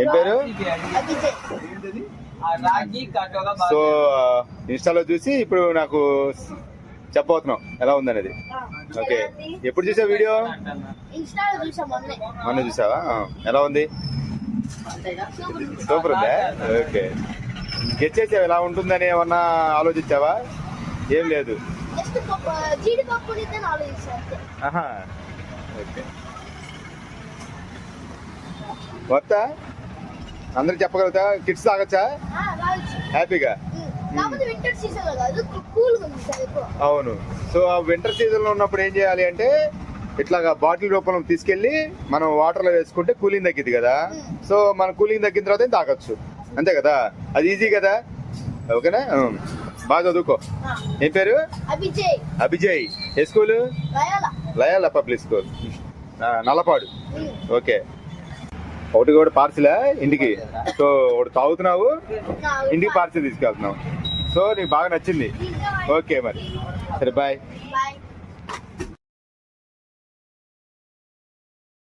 ఏం పేరు? సో ఇన్స్టాలో చూసి ఇప్పుడు నాకు చెప్పబోతున్నావు ఎలా ఉందనేది. ఓకే, ఎప్పుడు చూసావు వీడియో? మొన్న చూసావా? ఎలా ఉంది? సూపర్ ఉందా? ఓకే, గెస్ చేసావు ఎలా ఉంటుందని ఏమన్నా ఆలోచించావా? ఏం లేదు. ఓకే, వస్తా అందరికి చెప్పగలుగుతా? కిడ్స్ తాగచ్చా హ్యాపీగా? అవును. సో ఆ వింటర్ సీజన్ లో ఉన్నప్పుడు ఏం చేయాలి అంటే ఇట్లాగా బాటిల్ రూపంలో తీసుకెళ్లి మనం వాటర్ లో వేసుకుంటే కూలింగ్ తగ్గిద్ది కదా. సో మన కూలింగ్ తగ్గిన తర్వాత తాగొచ్చు, అంతే కదా? అది ఈజీ కదా. ఓకేనా? బాగా చదువుకో. ఏం పేరు? అభిజయ్. ఏ school? Loyola public school, Nallapadu. Okay, ఒకటి కూడా పార్సిలా ఇంటికి? సో ఒకటి తాగుతున్నావు, ఇంటికి పార్సిల్ తీసుకెళ్తున్నావు. సో నీకు బాగా నచ్చింది. ఓకే మరి, సరే బాయ్.